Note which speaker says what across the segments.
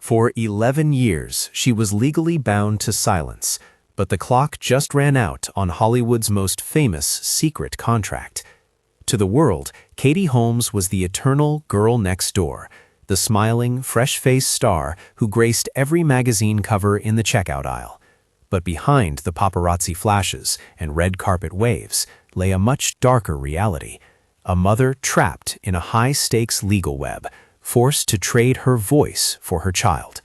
Speaker 1: For 11 years, she was legally bound to silence, but the clock just ran out on Hollywood's most famous secret contract. To the world, Katie Holmes was the eternal girl next door, the smiling, fresh-faced star who graced every magazine cover in the checkout aisle. But behind the paparazzi flashes and red carpet waves lay a much darker reality, a mother trapped in a high-stakes legal web, forced to trade her voice for her child.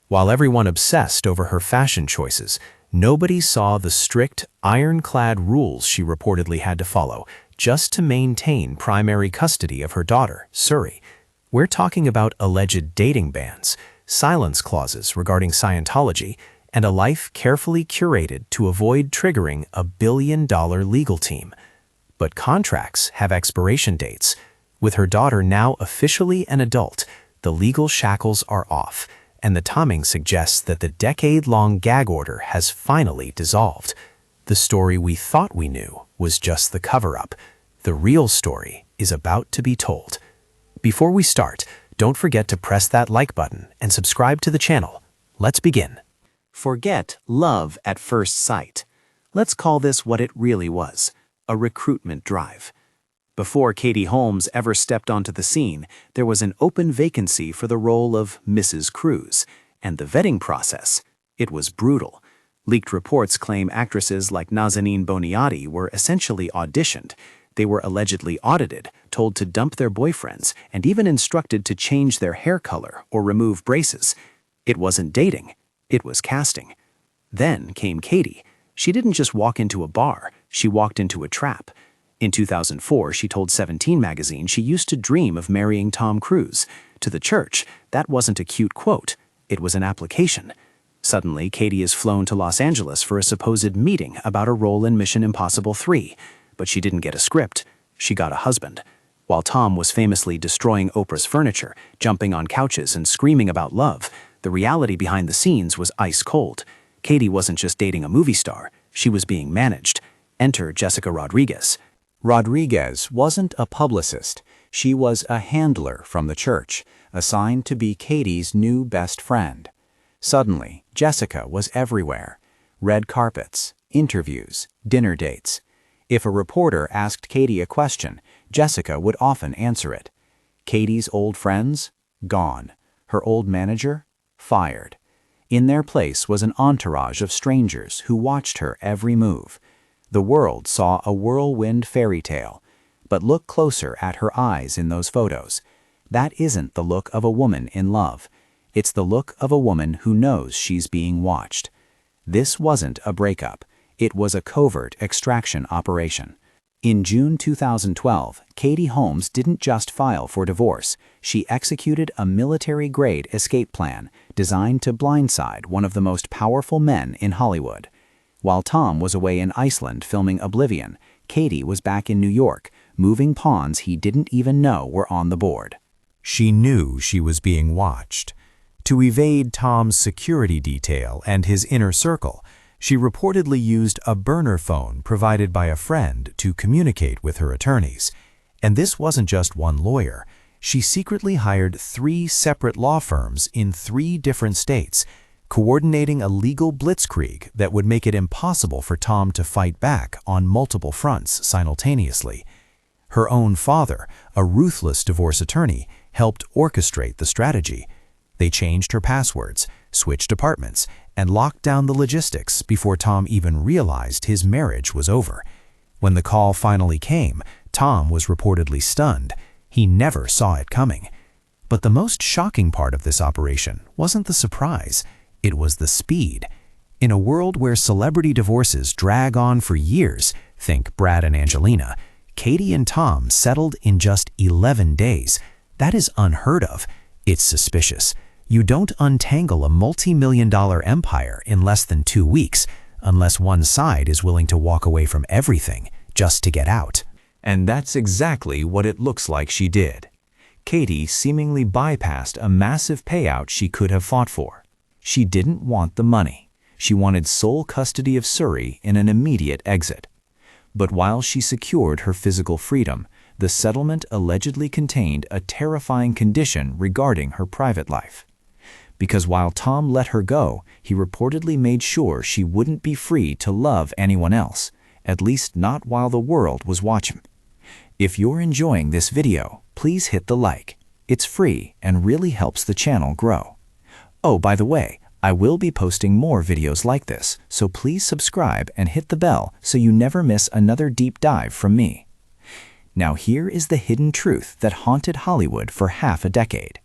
Speaker 1: While everyone obsessed over her fashion choices, nobody saw the strict, ironclad rules she reportedly had to follow just to maintain primary custody of her daughter, Suri. We're talking about alleged dating bans, silence clauses regarding Scientology, and a life carefully curated to avoid triggering a billion-dollar legal team. But contracts have expiration dates. With her daughter now officially an adult, the legal shackles are off, and the timing suggests that the decade-long gag order has finally dissolved. The story we thought we knew was just the cover-up. The real story is about to be told. Before we start, don't forget to press that like button and subscribe to the channel. Let's begin.
Speaker 2: Forget love at first sight. Let's call this what it really was, a recruitment drive. Before Katie Holmes ever stepped onto the scene, there was an open vacancy for the role of Mrs. Cruz, and the vetting process, it was brutal. Leaked reports claim actresses like Nazanin Boniadi were essentially auditioned. They were allegedly audited, told to dump their boyfriends, and even instructed to change their hair color or remove braces. It wasn't dating, it was casting. Then came Katie. She didn't just walk into a bar, she walked into a trap. In 2004, she told 17 magazine she used to dream of marrying Tom Cruise. To the church, that wasn't a cute quote, it was an application. Suddenly, Katie is flown to Los Angeles for a supposed meeting about a role in Mission Impossible 3. But she didn't get a script, she got a husband. While Tom was famously destroying Oprah's furniture, jumping on couches and screaming about love, the reality behind the scenes was ice cold. Katie wasn't just dating a movie star, she was being managed. Enter Jessica Rodriguez.
Speaker 3: Rodriguez wasn't a publicist. She was a handler from the church, assigned to be Katie's new best friend. Suddenly, Jessica was everywhere. Red carpets, interviews, dinner dates. If a reporter asked Katie a question, Jessica would often answer it. Katie's old friends? Gone. Her old manager? Fired. In their place was an entourage of strangers who watched her every move. The world saw a whirlwind fairy tale. But look closer at her eyes in those photos. That isn't the look of a woman in love. It's the look of a woman who knows she's being watched. This wasn't a breakup. It was a covert extraction operation. In June 2012, Katie Holmes didn't just file for divorce. She executed a military-grade escape plan designed to blindside one of the most powerful men in Hollywood. While Tom was away in Iceland filming Oblivion, Katie was back in New York, moving pawns he didn't even know were on the board.
Speaker 1: She knew she was being watched. To evade Tom's security detail and his inner circle, she reportedly used a burner phone provided by a friend to communicate with her attorneys. And this wasn't just one lawyer. She secretly hired 3 separate law firms in 3 different states, coordinating a legal blitzkrieg that would make it impossible for Tom to fight back on multiple fronts simultaneously. Her own father, a ruthless divorce attorney, helped orchestrate the strategy. They changed her passwords, switched apartments, and locked down the logistics before Tom even realized his marriage was over. When the call finally came, Tom was reportedly stunned. He never saw it coming. But the most shocking part of this operation wasn't the surprise. It was the speed. In a world where celebrity divorces drag on for years, think Brad and Angelina, Katie and Tom settled in just 11 days. That is unheard of. It's suspicious. You don't untangle a multi-million-dollar empire in less than 2 weeks, unless one side is willing to walk away from everything just to get out. And that's exactly what it looks like she did. Katie seemingly bypassed a massive payout she could have fought for. She didn't want the money. She wanted sole custody of Suri in an immediate exit. But while she secured her physical freedom, the settlement allegedly contained a terrifying condition regarding her private life.
Speaker 3: because while Tom let her go, he reportedly made sure she wouldn't be free to love anyone else, at least not while the world was watching. If you're enjoying this video, please hit the like. It's free and really helps the channel grow. Oh, by the way, I will be posting more videos like this, so please subscribe and hit the bell so you never miss another deep dive from me. Now here is the hidden truth that haunted Hollywood for half a decade.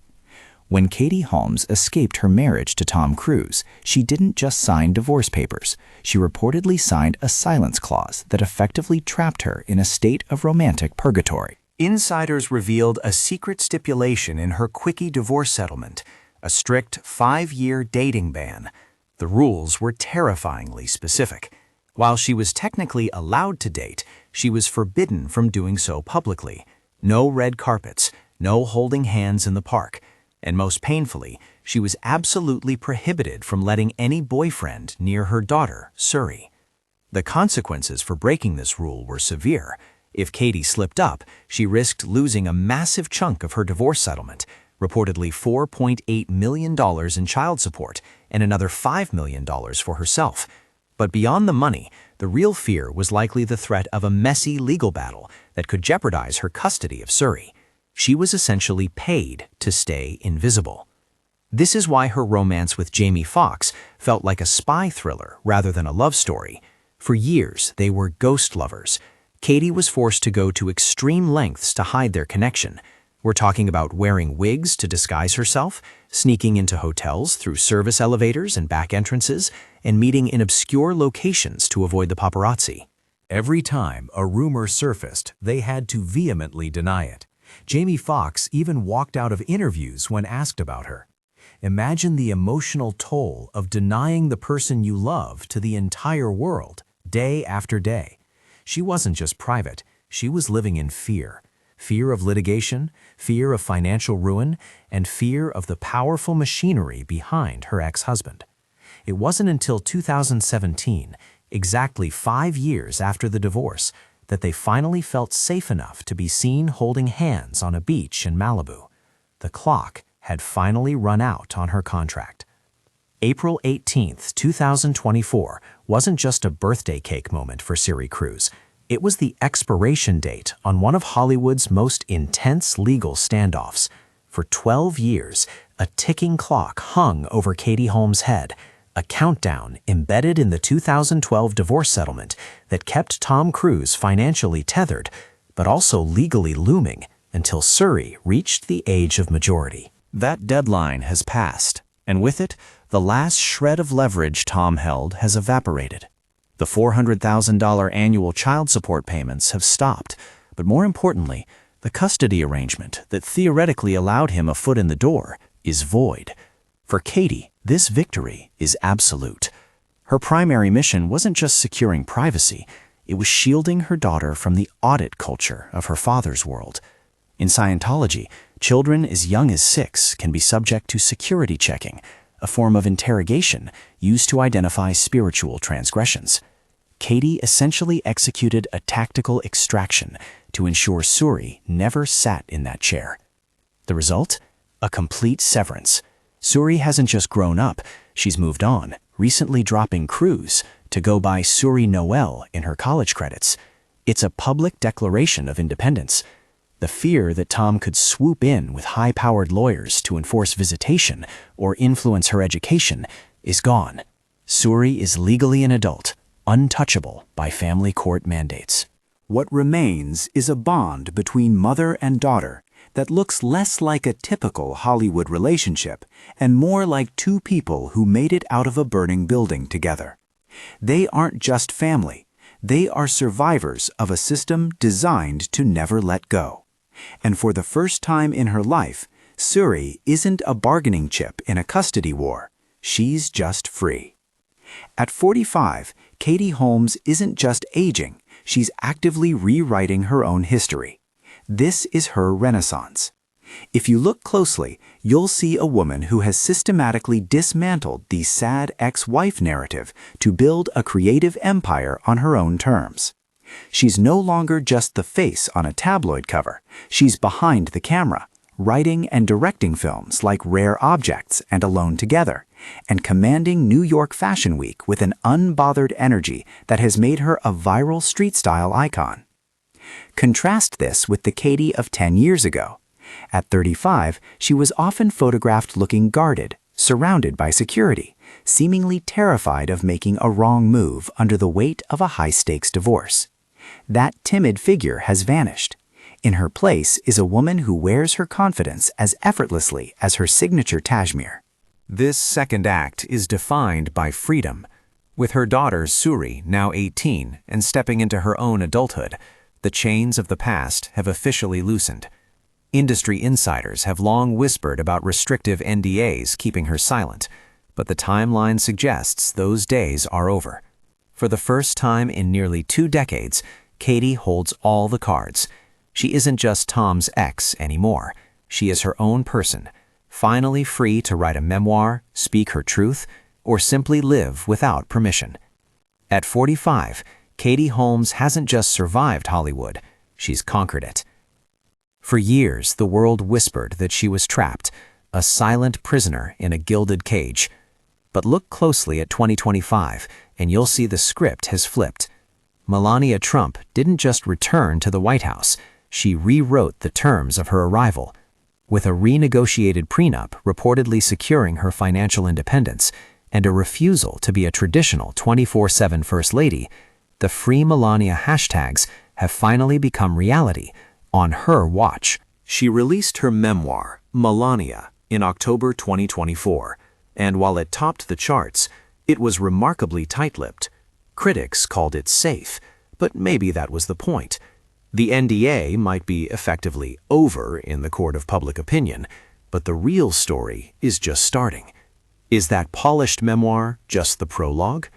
Speaker 3: When Katie Holmes escaped her marriage to Tom Cruise, she didn't just sign divorce papers. She reportedly signed a silence clause that effectively trapped her in a state of romantic purgatory.
Speaker 2: Insiders revealed a secret stipulation in her quickie divorce settlement, a strict 5-year dating ban. The rules were terrifyingly specific. While she was technically allowed to date, she was forbidden from doing so publicly. No red carpets, no holding hands in the park, and most painfully, she was absolutely prohibited from letting any boyfriend near her daughter, Suri. The consequences for breaking this rule were severe. If Katie slipped up, she risked losing a massive chunk of her divorce settlement, reportedly $4.8 million in child support and another $5 million for herself. But beyond the money, the real fear was likely the threat of a messy legal battle that could jeopardize her custody of Suri. She was essentially paid to stay invisible. This is why her romance with Jamie Foxx felt like a spy thriller rather than a love story. For years, they were ghost lovers. Katie was forced to go to extreme lengths to hide their connection. We're talking about wearing wigs to disguise herself, sneaking into hotels through service elevators and back entrances, and meeting in obscure locations to avoid the paparazzi.
Speaker 1: Every time a rumor surfaced, they had to vehemently deny it. Jamie Foxx even walked out of interviews when asked about her. Imagine the emotional toll of denying the person you love to the entire world, day after day. She wasn't just private, she was living in fear. Fear of litigation, fear of financial ruin, and fear of the powerful machinery behind her ex-husband. It wasn't until 2017, exactly 5 years after the divorce, that they finally felt safe enough to be seen holding hands on a beach in Malibu. The clock had finally run out on her contract. April 18, 2024 wasn't just a birthday cake moment for Suri Cruise. It was the expiration date on one of Hollywood's most intense legal standoffs. For 12 years, a ticking clock hung over Katie Holmes' head, a countdown embedded in the 2012 divorce settlement that kept Tom Cruise financially tethered, but also legally looming until Suri reached the age of majority.
Speaker 3: That deadline has passed, and with it, the last shred of leverage Tom held has evaporated. The $400,000 annual child support payments have stopped, but more importantly, the custody arrangement that theoretically allowed him a foot in the door is void. For Katie, this victory is absolute. Her primary mission wasn't just securing privacy, it was shielding her daughter from the audit culture of her father's world. In Scientology, children as young as 6 can be subject to security checking, a form of interrogation used to identify spiritual transgressions. Katie essentially executed a tactical extraction to ensure Suri never sat in that chair. The result? A complete severance. Suri hasn't just grown up, she's moved on, recently dropping Cruise to go by Suri Noel in her college credits. It's a public declaration of independence. The fear that Tom could swoop in with high-powered lawyers to enforce visitation or influence her education is gone. Suri is legally an adult, untouchable by family court mandates.
Speaker 2: What remains is a bond between mother and daughter that looks less like a typical Hollywood relationship and more like two people who made it out of a burning building together. They aren't just family, they are survivors of a system designed to never let go. And for the first time in her life, Suri isn't a bargaining chip in a custody war. She's just free. At 45, Katie Holmes isn't just aging, she's actively rewriting her own history. This is her renaissance. If you look closely, you'll see a woman who has systematically dismantled the sad ex-wife narrative to build a creative empire on her own terms. She's no longer just the face on a tabloid cover. She's behind the camera,
Speaker 3: writing and directing films like Rare Objects and Alone Together, and commanding New York Fashion Week with an unbothered energy that has made her a viral street-style icon. Contrast this with the Katie of 10 years ago. At 35, she was often photographed looking guarded, surrounded by security, seemingly terrified of making a wrong move under the weight of a high-stakes divorce. That timid figure has vanished. In her place is a woman who wears her confidence as effortlessly as her signature cashmere.
Speaker 1: This second act is defined by freedom. With her daughter Suri, now 18, and stepping into her own adulthood, the chains of the past have officially loosened. Industry insiders have long whispered about restrictive NDAs keeping her silent, but the timeline suggests those days are over. For the first time in nearly 2 decades, Katie holds all the cards. She isn't just Tom's ex anymore. She is her own person, finally free to write a memoir, speak her truth, or simply live without permission. At 45, Katie Holmes hasn't just survived Hollywood, she's conquered it. For years, the world whispered that she was trapped, a silent prisoner in a gilded cage. But look closely at 2025, and you'll see the script has flipped. Melania Trump didn't just return to the White House, she rewrote the terms of her arrival. With a renegotiated prenup reportedly securing her financial independence and a refusal to be a traditional 24/7 First Lady, the Free Melania hashtags have finally become reality on her watch. She released her memoir, Melania, in October 2024, and while it topped the charts, it was remarkably tight-lipped. Critics called it safe, but maybe that was the point. The NDA might be effectively over in the court of public opinion, but the real story is just starting. Is that polished memoir just the prologue?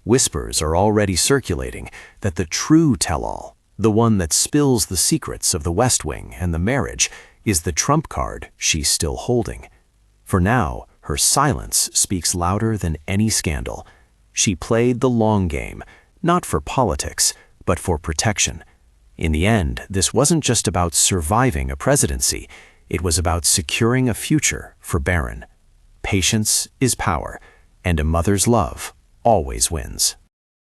Speaker 1: Whispers are already circulating that the true tell-all, the one that spills the secrets of the West Wing and the marriage, is the trump card she's still holding. For now, her silence speaks louder than any scandal. She played the long game, not for politics, but for protection. In the end, this wasn't just about surviving a presidency, it was about securing a future for Barron. Patience is power, and a mother's love always wins.